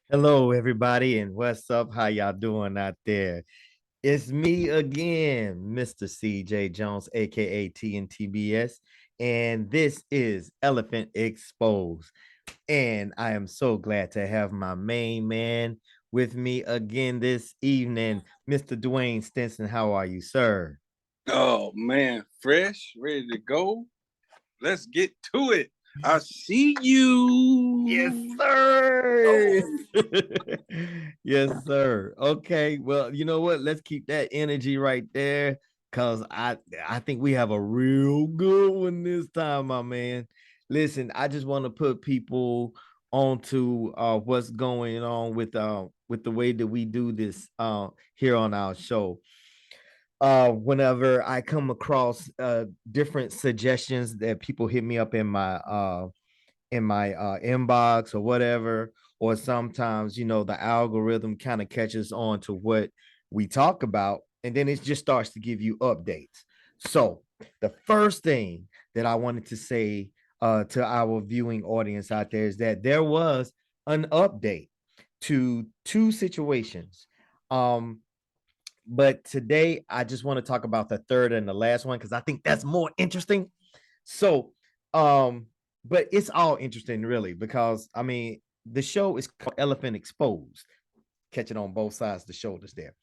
Hello, everybody, and what's up? How y'all doing out there? It's me again, Mr. CJ Jones, aka TNTBS, and this is Elephant Exposed. And I am so glad to have my main man with me again this evening, Mr. Duane Stinson. How are you, sir? Oh man, fresh, ready to go. Let's get to it. I see Yes, you. sir. Oh, Yes, sir. Okay. Well, you know what? Let's keep that energy right there because I think we have a real good one this time, my man. Listen, I just want to put people onto what's going on with the way that we do this here on our show. Whenever I come across different suggestions that people hit me up in my inbox or whatever, or sometimes the algorithm kind of catches on to what we talk about, and then it just starts to give you updates. So the first thing that I wanted to say to our viewing audience out there is that there was an update to two situations. um but today I just want to talk about the third and the last one because I think that's more interesting. So, um, but it's all interesting really because I mean the show is called Elephant Exposed, catching on both sides of the shoulders there.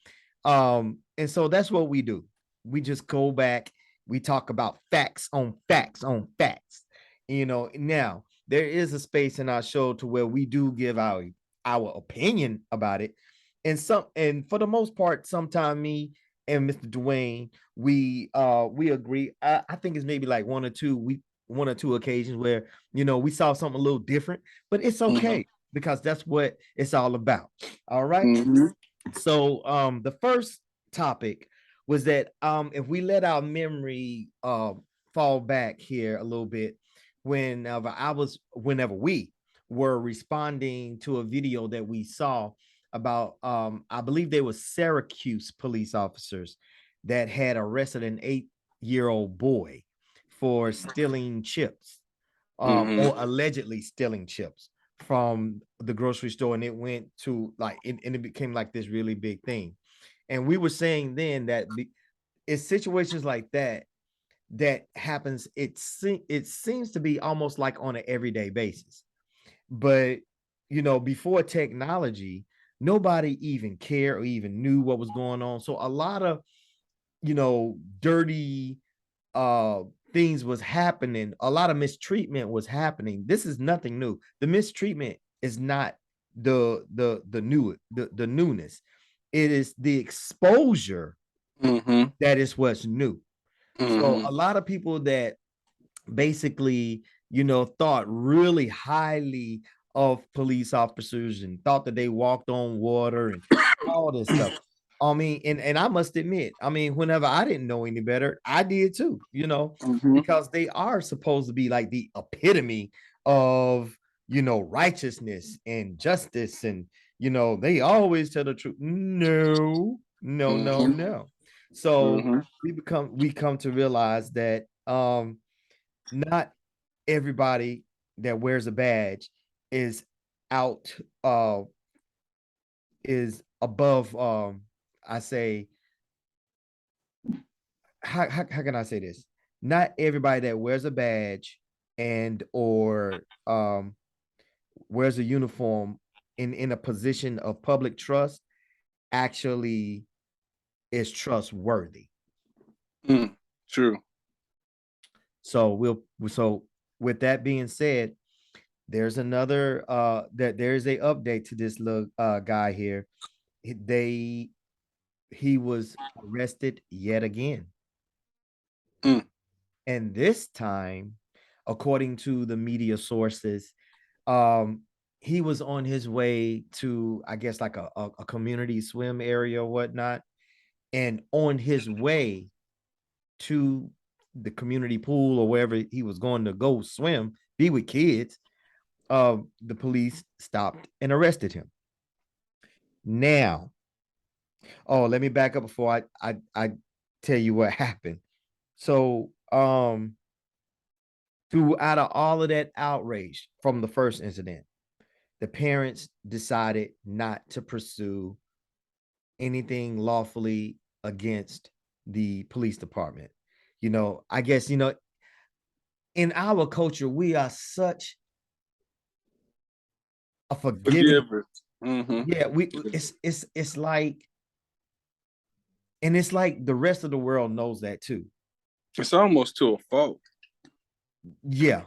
And so that's what we do. We just go back, we talk about facts on facts on facts. Now there is a space in our show to where we do give our opinion about it. And for the most part, sometimes me and Mr. Duane, we agree. I think it's maybe like one or two occasions where we saw something a little different, but it's mm-hmm, okay because that's what it's all about. All right. mm-hmm, So the first topic was that if we let our memory fall back here a little bit, whenever we were responding to a video that we saw about I believe they were Syracuse police officers that had arrested an 8-year old boy for stealing chips, mm-hmm. or allegedly stealing chips from the grocery store, and it went to and it became like this really big thing. And we were saying then that it's situations like that that happens. It seems to be almost like on an everyday basis. But before technology, nobody even cared or even knew what was going on. So a lot of dirty uh things was happening, a lot of mistreatment was happening. This is nothing new. The mistreatment is not the newness. It is the exposure Mm-hmm. that is what's new. So Mm-hmm. a lot of people that basically thought really highly of police officers and thought that they walked on water and all this stuff. I mean, and I must admit, I mean, whenever I didn't know any better, I did too, Mm-hmm. because they are supposed to be like the epitome of righteousness and justice, and they always tell the truth. No, no, no, Mm-hmm. no. So Mm-hmm. we come to realize that not everybody that wears a badge is out is above I say, how can I say this? Not everybody that wears a badge and or wears a uniform in a position of public trust actually is trustworthy. Mm. True. So with that being said, there's another that there's a update to this little guy here. They He was arrested yet again. Mm. And this time, according to the media sources, um, he was on his way to, I guess, like a community swim area or whatnot. And on his way to the community pool or wherever he was going to go swim, be with kids, the police stopped and arrested him. Now, oh, let me back up before I tell you what happened. So, throughout of all of that outrage from the first incident, the parents decided not to pursue anything lawfully against the police department. I guess, in our culture, we are such a forgiving. Forgivers. Mm-hmm. Yeah, it's like, and it's like the rest of the world knows that too. It's almost to a fault. Yeah.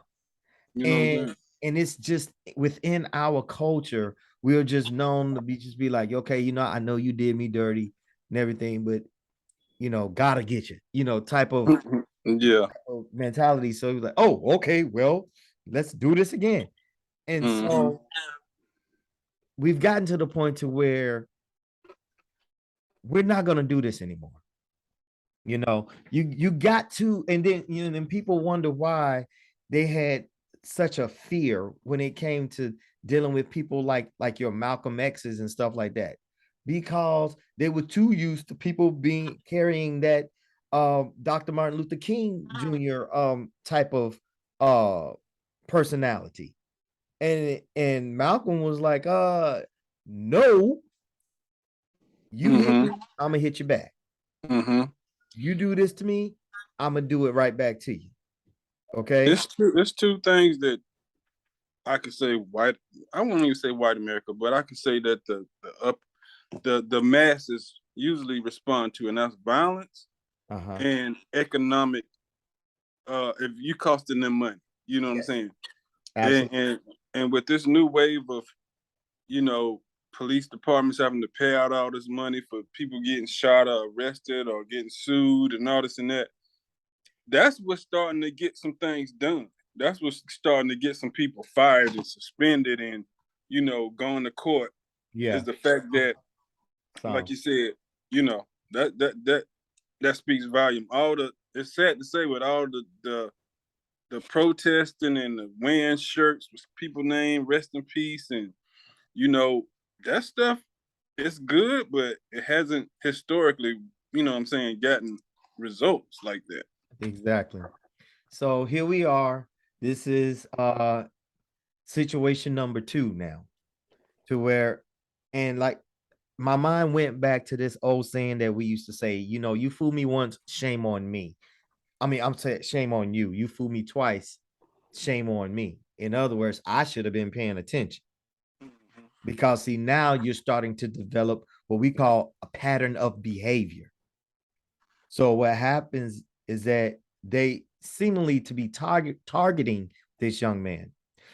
You know what I'm And saying? and it's just within our culture, we're just known to be like, okay, I know you did me dirty and everything, but gotta get you, type of Yeah. mentality. So he was like, oh, okay, well, let's do this again. And Mm-hmm. so we've gotten to the point to where we're not gonna do this anymore. You got to, and then people wonder why they had such a fear when it came to dealing with people like your Malcolm X's and stuff like that, because they were too used to people being carrying that Dr. Martin Luther King Jr. Type of uh personality. And Malcolm was like, no, you hit Mm-hmm. me, I'm gonna hit you back. Mm-hmm. You do this to me, I'm gonna do it right back to you. Okay. It's two things that I could say white. I won't even say white America, but I could say that the masses usually respond to, and that's violence Uh-huh. and economic. If you costing them money, you know what I'm Yes. saying. And Absolutely. and with this new wave of you know police departments having to pay out all this money for people getting shot or arrested or getting sued and all this and that, that's what's starting to get some things done. That's what's starting to get some people fired and suspended and going to court. Yeah. Is the fact that, like So you said, you know that speaks volume. All the it's sad to say, with all the protesting and the wearing shirts with people named "Rest in Peace" and you know that stuff. It's good, but it hasn't historically, what I'm saying, gotten results like that. exactly. So here we are. This is situation number 2 now, to where, and like, my mind went back to this old saying that we used to say, you fool me once, shame on me. I mean, I'm saying shame on you. You fool me twice, shame on me. In other words, I should have been paying attention, because see, now you're starting to develop what we call a pattern of behavior. So what happens is that they seemingly to be targeting this young man.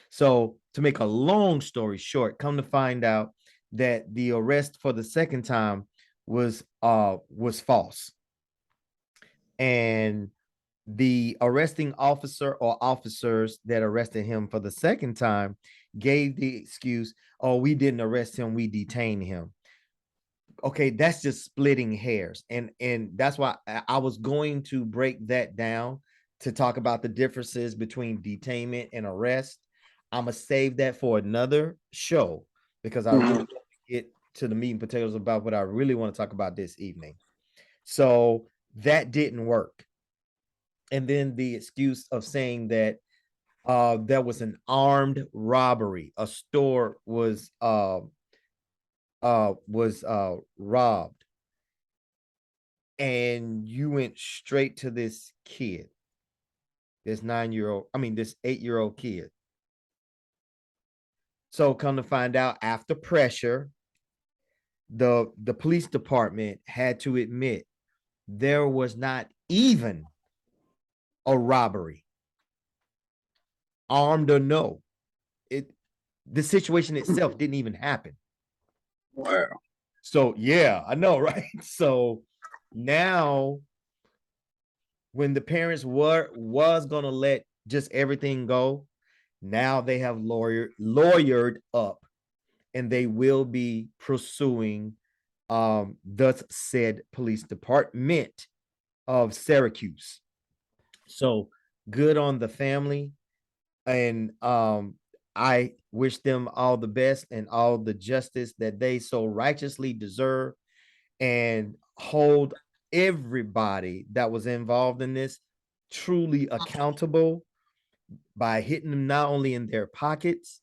So to make a long story short, come to find out that the arrest for the second time was false. And the arresting officer or officers that arrested him for the second time gave the excuse, oh, we didn't arrest him, we detained him. Okay, that's just splitting hairs, and that's why I was going to break that down to talk about the differences between detainment and arrest. I'm gonna save that for another show, because I really Mm-hmm. want to get to the meat and potatoes about what I really want to talk about this evening. So that didn't work. And then the excuse of saying that there was an armed robbery, a store was robbed, and you went straight to this kid, this 9-year old, I mean, this 8-year old kid. So come to find out, after pressure, the police department had to admit there was not even a robbery, armed or no. It The situation itself didn't even happen. Wow. So yeah, I know, right? So now, when the parents was gonna let just everything go, now they have lawyered up, and they will be pursuing thus said police department of Syracuse. So good on the family, and I wish them all the best and all the justice that they so righteously deserve, and hold everybody that was involved in this truly accountable by hitting them not only in their pockets,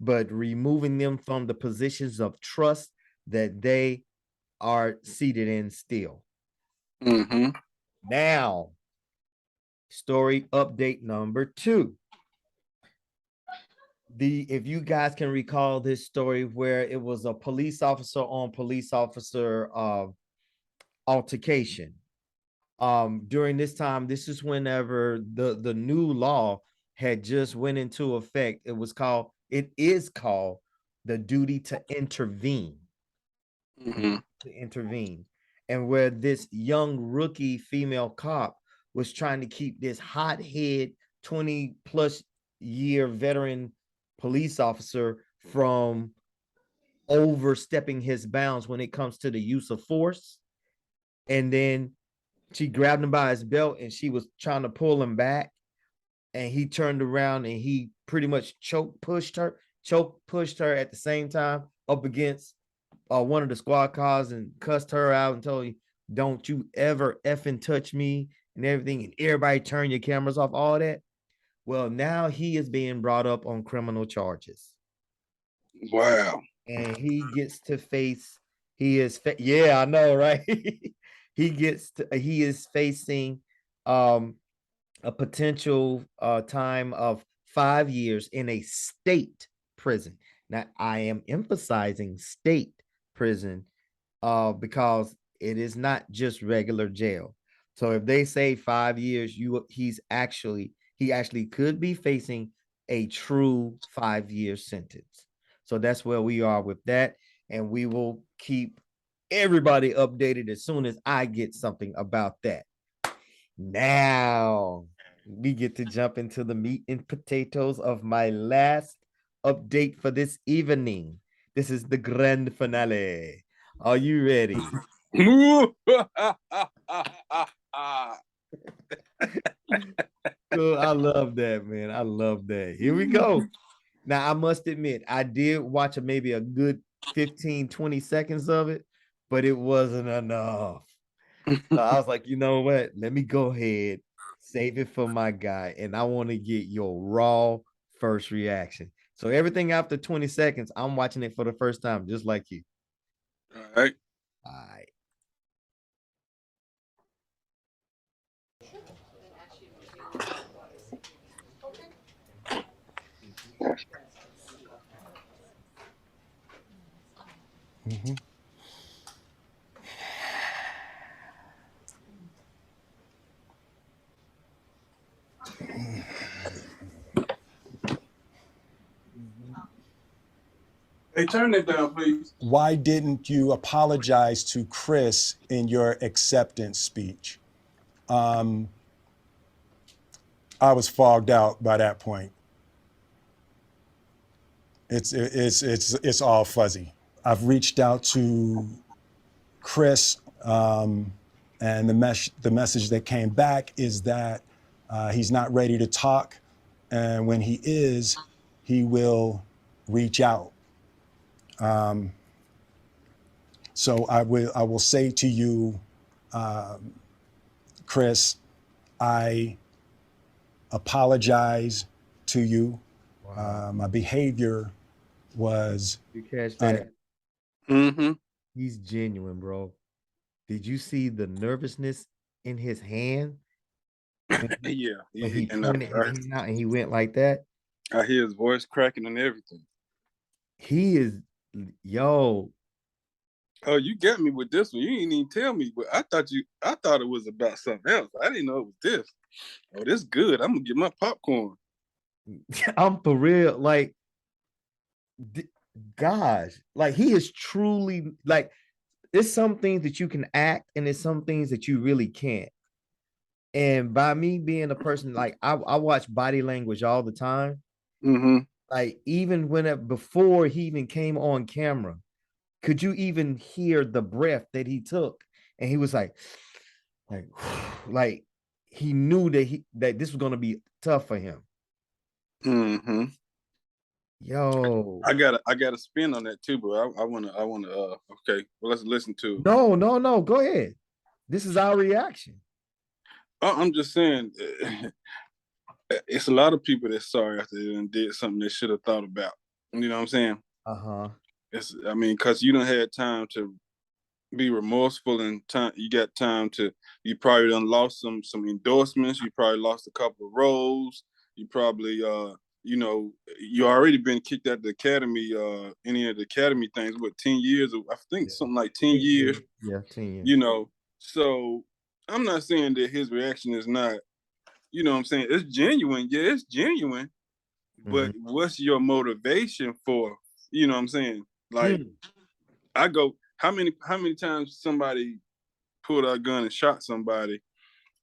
but removing them from the positions of trust that they are seated in still. Mm-hmm. Now, story update number 2. If you guys can recall this story where it was a police officer on police officer altercation. During this time, this is whenever the new law had just went into effect. It is called the duty to intervene. Mm-hmm. To intervene. And where this young rookie female cop was trying to keep this hothead 20 plus year veteran police officer from overstepping his bounds when it comes to the use of force. And then she grabbed him by his belt and she was trying to pull him back. And he turned around and he pretty much choke pushed her at the same time up against one of the squad cars and cussed her out and told you, "Don't you ever effing touch me," and everything. And everybody turn your cameras off, all that. Well, now he is being brought up on criminal charges. Wow. And he gets to face, yeah, I know, right? He is facing a potential time of 5 years in a state prison. Now, I am emphasizing state prison because it is not just regular jail. So if they say 5 years, he actually could be facing a true 5 year sentence. So that's where we are with that, and we will keep everybody updated as soon as I get something about that. Now we get to jump into the meat and potatoes of my last update for this evening. This is the grand finale. Are you ready? Cool. I love that, man. I love that. Here we go. Now, I must admit, I did watch maybe a good 15, 20 seconds of it, but it wasn't enough. So I was like, you know what? Let me go ahead, save it for my guy. And I want to get your raw first reaction. So everything after 20 seconds, I'm watching it for the first time, just like you. All right. All right. Mm-hmm. Hey, turn that down, please. Why didn't you apologize to Chris in your acceptance speech? I was fogged out by that point. It's all fuzzy. I've reached out to Chris, and the message that came back is that he's not ready to talk, and when he is, he will reach out. So I will say to you, Chris, I apologize to you. Wow. My behavior was You catch that? Mm-hmm. He's genuine, bro. Did you see the nervousness in his hand when he, Yeah. when he And pointed his hand out and he went like that? I hear his voice cracking and everything. He is, yo, Oh, you got me with this one. You didn't even tell me, but I thought it was about something else. I didn't know it was this. Oh, this good. I'm gonna get my popcorn. I'm for real. Like, gosh, like he is truly like, there's some things that you can act and there's some things that you really can't. And by me being a person, like I watch body language all the time. Mm-hmm. Like even before he even came on camera, could you even hear the breath that he took? And he was like, like he knew that this was gonna be tough for him. Mm-hmm. Yo, I got a spin on that too, but I wanna okay. Well, let's listen to it. no, go ahead. This is our reaction. I'm just saying, it's a lot of people that's sorry after they did something they should have thought about. You know what I'm saying? Uh-huh. I mean, because you don't had time to be remorseful, and time you got time to. You probably done lost some endorsements. You probably lost a couple of roles. You probably you know, you already been kicked out of the academy. Any of the academy things. What, 10 years? I think Yeah. something like 10 years. 10 years. Yeah, 10 years. You know, so I'm not saying that his reaction is not. You know what I'm saying? It's genuine. Yeah, it's genuine. But what's your motivation for? You know what I'm saying? Like, I go, how many times somebody pulled out a gun and shot somebody,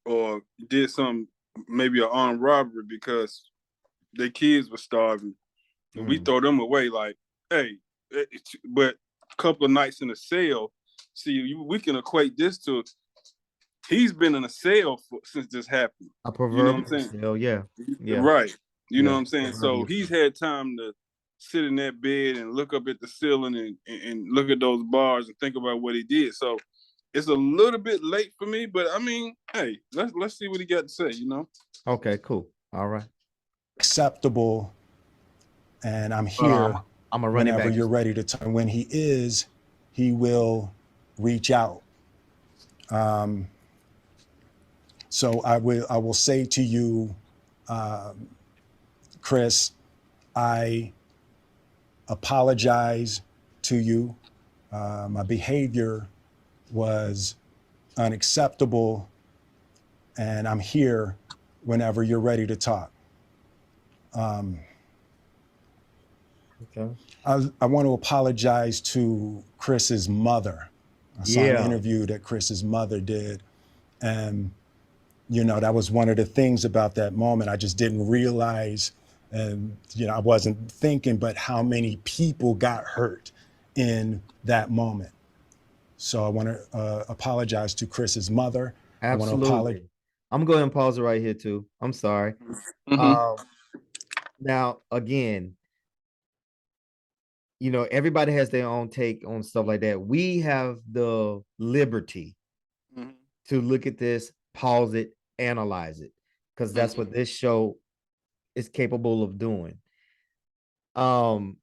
or did some, maybe an armed robbery because their kids were starving, and we throw them away like, hey, but a couple of nights in a cell. See, we can equate this to, he's been in a cell since this happened. A You know what I'm proverbial saying? cell, yeah. Yeah. Right. You know Yeah. what I'm saying? So he's had time to sit in that bed and look up at the ceiling and look at those bars and think about what he did. So it's a little bit late for me, but I mean, hey, let's see what he got to say, you know? Okay, cool. All right. Acceptable, and I'm Hold on, here I'm gonna run it whenever back. you're ready to turn. When he is, he will reach out. So I will say to you, Chris, I apologize to you. My behavior was unacceptable, and I'm here whenever you're ready to talk. Okay. I want to apologize to Chris's mother. I saw an interview that Chris's mother did, and you know, that was one of the things about that moment. I just didn't realize, and you know, I wasn't thinking, but how many people got hurt in that moment. So I want to apologize to Chris's mother. I want to apologize. Absolutely. I'm going to pause it right here too. I'm sorry. Mm-hmm. Now again, you know, everybody has their own take on stuff like that. We have the liberty to look at this, pause it, analyze it, because that's what this show is capable of doing. When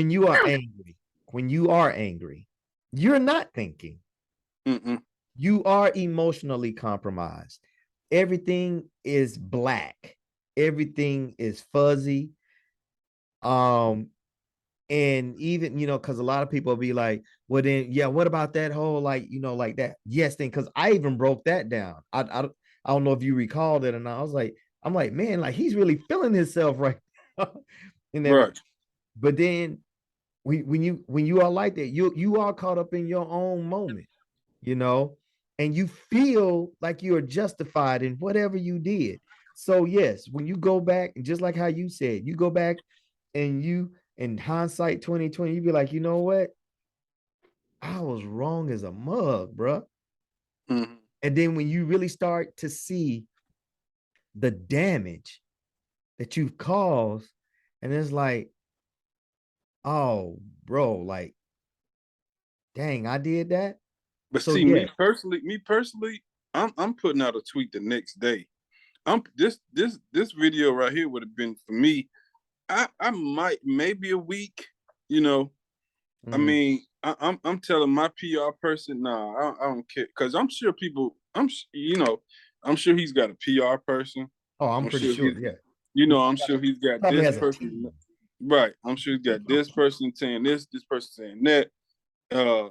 you are angry, you're not thinking. You are emotionally compromised. Everything is black. Everything is fuzzy. And even, you know, because a lot of people will be like, well, then, yeah, what about that whole, like, you know, like that yes thing? Because I even broke that down. I don't know if you recalled it or not. I'm like, man, like he's really feeling himself right now. And then, Right. but then when you are like that, you are caught up in your own moment, you know, and you feel like you are justified in whatever you did. So yes, when you go back, and just like how you said, you go back and you, in hindsight 2020, you be like, you know what? I was wrong as a mug, bro. And then when you really start to see the damage that you've caused, and it's like, oh, bro, like, dang, I did that. But So see, yeah, me personally, I'm putting out a tweet the next day. This video right here would have been for me. I might, maybe a week, you know. I mean, I'm telling my PR person, nah, I don't care, because I'm sure people, you know, I'm sure he's got a PR person. oh, I'm I'm pretty sure sure, yeah. you know, I'm sure he's got Probably this has a person, team. right? I'm sure he's got this person saying this person saying that. Uh,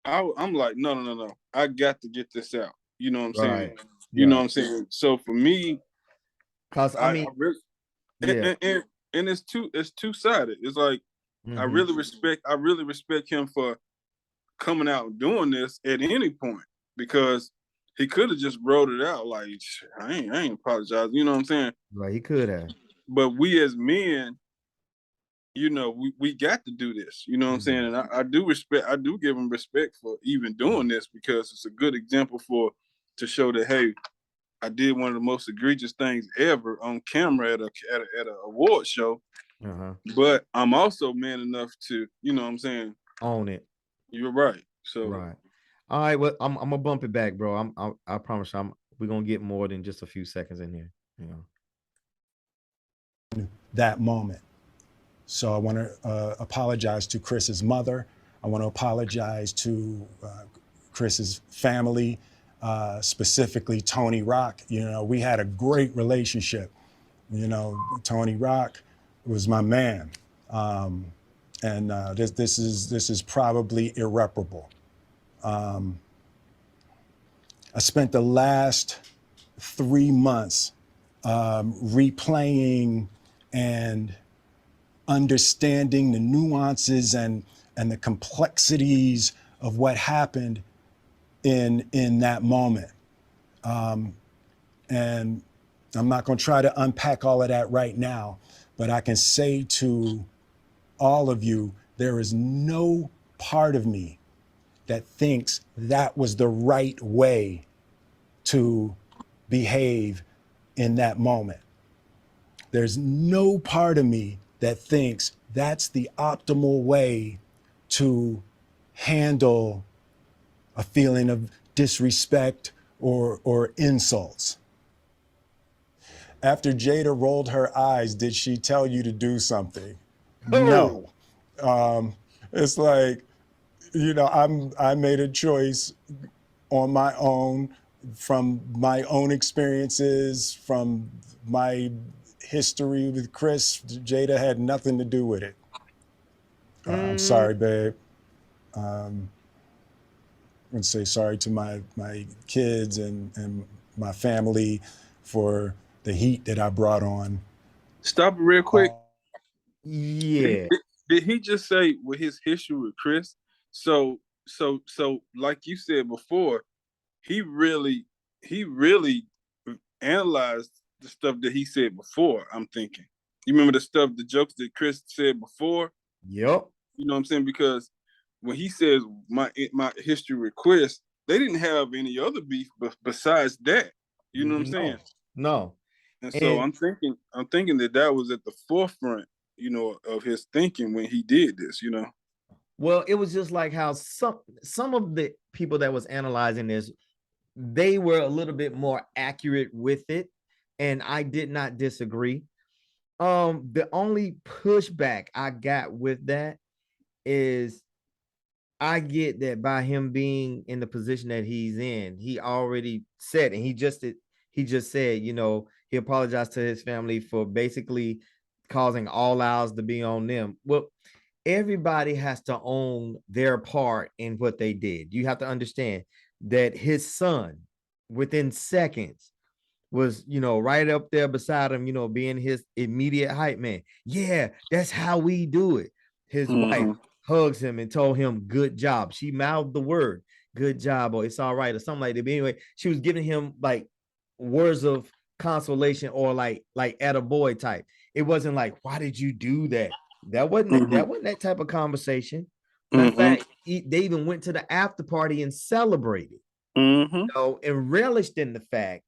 I'm like, no. I got to get this out. You know what I'm saying? Right. You know Yeah. what I'm saying? So for me, Cause I I mean, really, yeah. and it's two sided. It's like, I really respect him for coming out and doing this at any point, because he could have just wrote it out like, I ain't apologizing. You know what I'm saying? Right. He could have. But we as men, you know, we got to do this. You know what I'm saying? And I do give him respect for even doing this, because it's a good example to show that, hey, I did one of the most egregious things ever on camera at a award show. But I'm also man enough to, you know what I'm saying? Own it. You're right. So Right. All right. Well, I'm gonna bump it back, bro. I promise you, we're gonna get more than just a few seconds in here. You know. That moment. So I want to apologize to Chris's mother. I want to apologize to Chris's family, specifically Tony Rock. You know, we had a great relationship. You know, Tony Rock was my man, and this is probably irreparable. I spent the last 3 months replaying and understanding the nuances and the complexities of what happened in that moment. And I'm not going to try to unpack all of that right now, but I can say to all of you, there is no part of me that thinks that was the right way to behave in that moment. There's no part of me that thinks that's the optimal way to handle a feeling of disrespect or insults. After Jada rolled her eyes, did she tell you to do something? No. It's like, you know, I made a choice on my own, from my own experiences, from my history with Chris. Jada had nothing to do with it. I'm sorry, babe. I'm gonna say sorry to my kids and my family for the heat that I brought on. Stop it real quick. Yeah. Did he just say with his history with Chris? So like you said before, he really analyzed the stuff that he said before. I'm thinking. You remember the jokes that Chris said before? Yep. You know what I'm saying? Because when he says my history with Chris, they didn't have any other beef besides that. You know what I'm saying? No. And so I'm thinking that was at the forefront, you know, of his thinking when he did this, you know. Well, it was just like how some of the people that was analyzing this, they were a little bit more accurate with it, and I did not disagree. The only pushback I got with that is I get that by him being in the position that he's in, he already said, and he just said, you know, he apologized to his family for basically causing all eyes to be on them. Well, everybody has to own their part in what they did. You have to understand that his son, within seconds, was, you know, right up there beside him, you know, being his immediate hype man. Yeah, that's how we do it. His wife hugs him and told him, good job. She mouthed the word, good job, or it's all right, or something like that. But anyway, she was giving him like words of consolation, or like at a boy type. It wasn't like, why did you do that? That wasn't that type of conversation. Matter of fact, they even went to the after party and celebrated, you know, and relished in the fact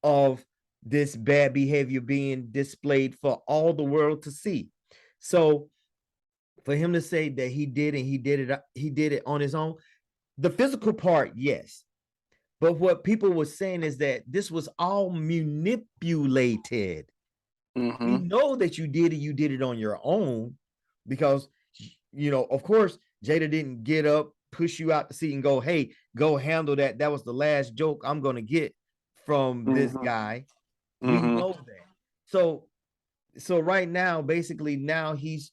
of this bad behavior being displayed for all the world to see. So for him to say that he did and he did it on his own, the physical part, yes. But what people were saying is that this was all manipulated. We know that you did it on your own, because, you know, of course, Jada didn't get up, push you out the seat and go, hey, go handle that. That was the last joke I'm going to get from this guy. We know that. So right now, basically, now he's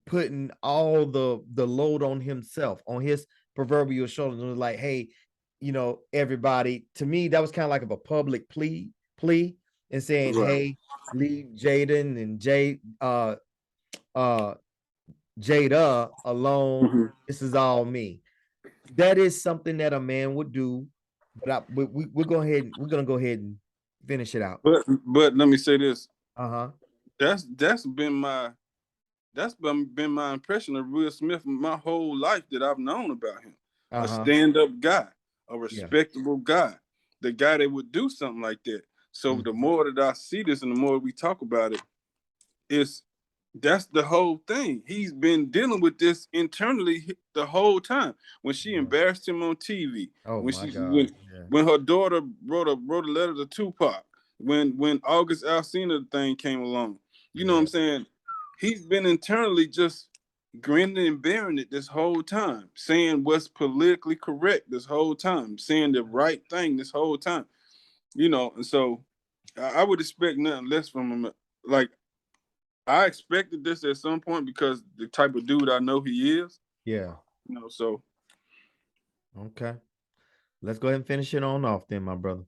putting all the load on himself, on his proverbial shoulders. And was like, hey, you know, everybody, to me, that was kind of like a public plea and saying, hey, leave Jaden and Jada alone. This is all me. That is something that a man would do. But we're gonna go ahead and finish it out. But let me say this. That's been my impression of Will Smith my whole life that I've known about him. A stand-up guy, a respectable guy, the guy that would do something like that. So the more that I see this and the more we talk about it, that's the whole thing. He's been dealing with this internally the whole time. When she embarrassed him on TV, when her daughter wrote a letter to Tupac, when August Alsina thing came along, you know what I'm saying? he's been internally just grinning and bearing it this whole time, saying what's politically correct this whole time, saying the right thing this whole time, and so I would expect nothing less from him. Like, I expected this at some point because the type of dude I know he is. Yeah. So. Okay. Let's go ahead and finish it on off then, my brother.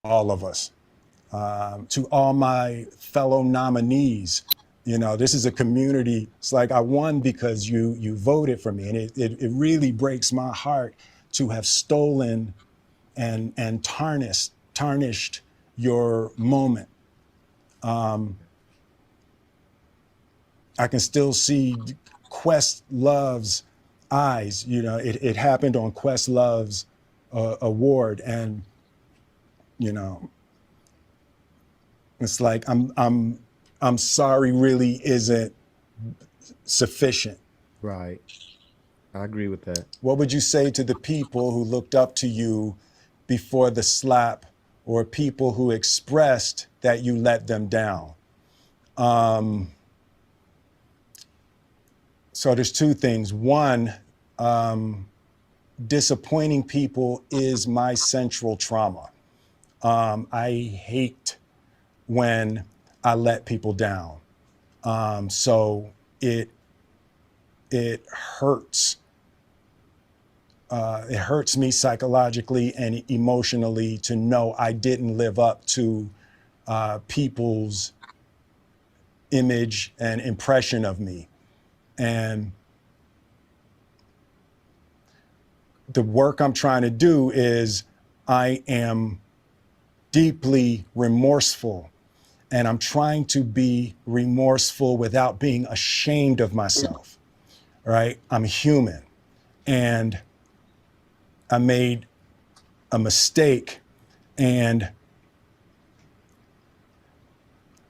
All of us. To all my fellow nominees, this is a community. It's like I won because you voted for me, and it really breaks my heart to have stolen and tarnished your moment. I can still see Questlove's eyes. It happened on Questlove's award, and it's like I'm sorry really isn't sufficient. Right. I agree with that. What would you say to the people who looked up to you before the slap, or people who expressed that you let them down? So there's two things. One, disappointing people is my central trauma. I hate when I let people down. So it hurts. It hurts me psychologically and emotionally to know I didn't live up to people's image and impression of me. And the work I'm trying to do is I am deeply remorseful, and I'm trying to be remorseful without being ashamed of myself, right? I'm human, and I made a mistake, and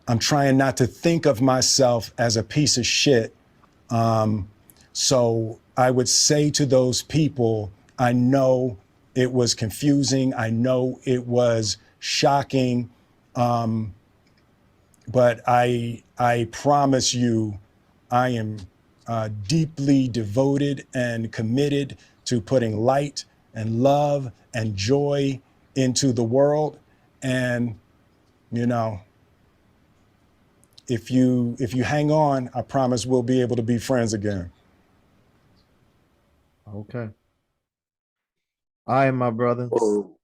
I'm trying not to think of myself as a piece of shit. So I would say to those people, I know it was confusing. I know it was shocking. But I promise you, I am deeply devoted and committed to putting light and love and joy into the world. And, if you hang on, I promise we'll be able to be friends again. Okay. All right, my brother. Oh.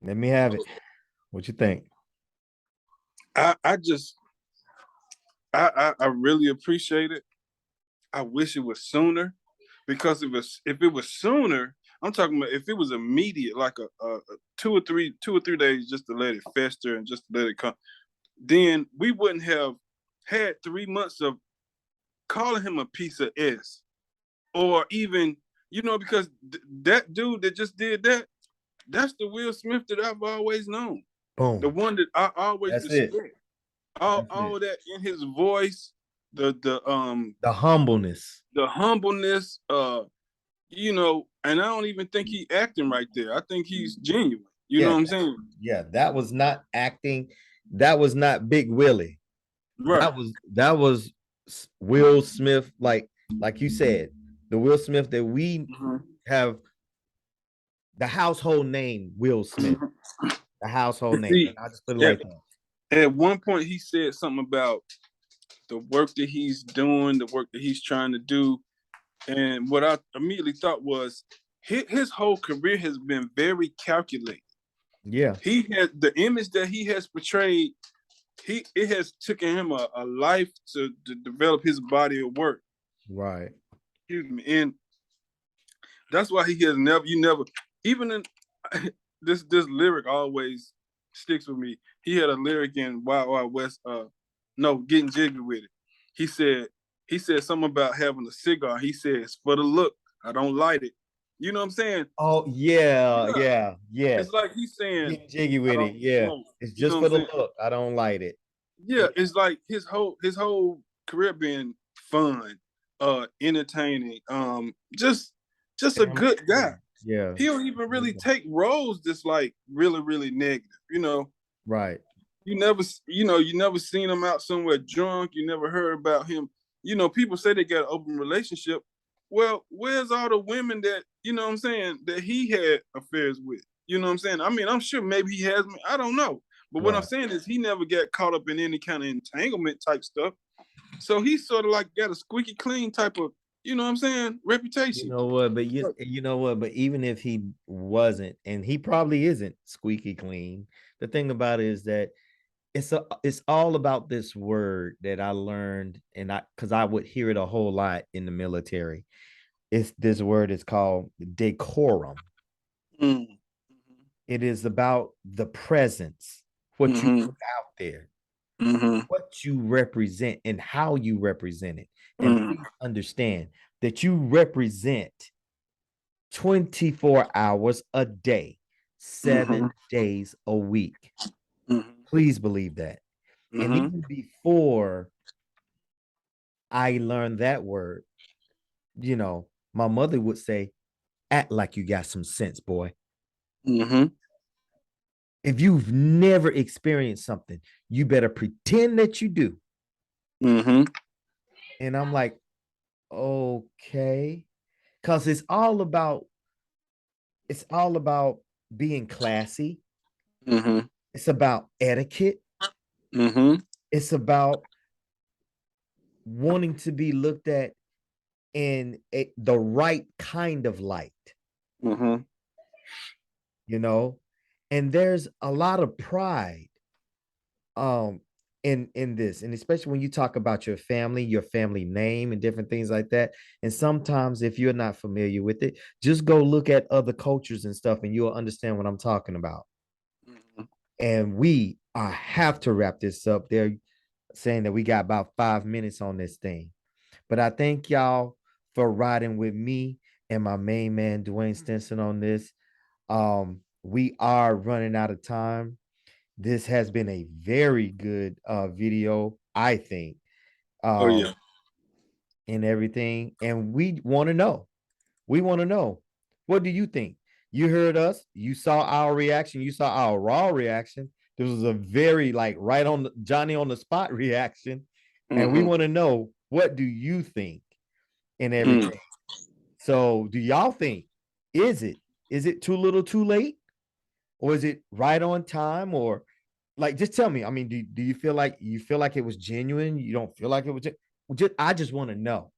Let me have it. What you think? I really appreciate it. I wish it was sooner, because if it was sooner, I'm talking about if it was immediate, like a 2 or 3 days just to let it fester and just to let it come, then we wouldn't have had 3 months of calling him a piece of S, or even, because that dude that just did that, that's the Will Smith that I've always known. Boom. The one that I always That's respect. it. All that in his voice, the humbleness. the humbleness, and I don't even think he acting right there. I think he's genuine. You know what I'm saying? Yeah, that was not acting. That was not Big Willie. Right. That was Will Smith, like you said, the Will Smith that we have, the household name Will Smith. The household name. And I just put it like that. At one point he said something about the work that he's doing, the work that he's trying to do. And what I immediately thought was his whole career has been very calculated. Yeah. He has the image that he has portrayed. It has taken him a life to develop his body of work. Right. Excuse me. And that's why he has never, even in this lyric always sticks with me. He had a lyric in Wild Wild West, Getting Jiggy With It. He said something about having a cigar. He says, for the look, I don't light it. You know what I'm saying? Oh, yeah. It's like he's saying, getting jiggy with it. Yeah. Smoke. It's just for the look. I don't light it. Yeah, it's like his whole career being fun, entertaining, just a good guy. Yeah. He don't even really take roles that's like really, really negative, Right. you never, you never seen him out somewhere drunk. You never heard about him. People say they got an open relationship. Well, where's all the women that, what I'm saying, that he had affairs with? You know what I'm saying? I mean, I'm sure maybe he has, I don't know. But what I'm Right. saying is he never got caught up in any kind of entanglement type stuff. So he's sort of like got a squeaky clean type of, you know what I'm saying, You reputation. know what? But you know what? But even if he wasn't, and he probably isn't squeaky clean, the thing about it is that it's all about this word that I learned, and because I would hear it a whole lot in the military. It's this word is called decorum. Mm. It is about the presence, what you Mm-hmm. put out there, Mm-hmm. what you represent, and how you represent it. And Mm-hmm. please understand that you represent 24 hours a day, Mm-hmm. 7 days a week. Mm-hmm. Please believe that. And Mm-hmm. even before I learned that word, my mother would say, act like you got some sense, boy. Mm-hmm. If you've never experienced something, you better pretend that you do. Mm-hmm. And I'm like, okay. Because it's all about being classy. Mm-hmm. It's about etiquette. Mm-hmm. It's about wanting to be looked at in the right kind of light, Mm-hmm. you know? And there's a lot of pride um in this, and especially when you talk about your family name and different things like that. And sometimes if you're not familiar with it, just go look at other cultures and stuff and you'll understand what I'm talking about. Mm-hmm. And I have to wrap this up. They're saying that we got about 5 minutes on this thing, but I thank y'all for riding with me and my main man Duane Stinson on this. We are running out of time. This has been a very good video, I think, Oh yeah. um, and everything. And we want to know, what do you think? You heard us, you saw our reaction, you saw our raw reaction. This was a very like right on the Johnny on the spot reaction. And we Mm-hmm. want to know, what do you think and Mm. everything? So do y'all think, is it is it too little too late? Or is it right on time? Or like, just tell me. I mean, do you feel like it was genuine? You don't feel like it was I just want to know.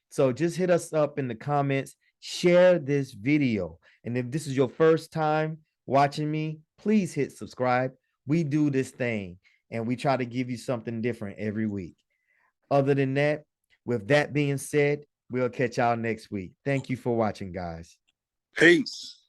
So just hit us up in the comments, share this video. And if this is your first time watching me, please hit subscribe. We do this thing and we try to give you something different every week. Other than that, with that being said, we'll catch y'all next week. Thank you for watching, guys. Peace.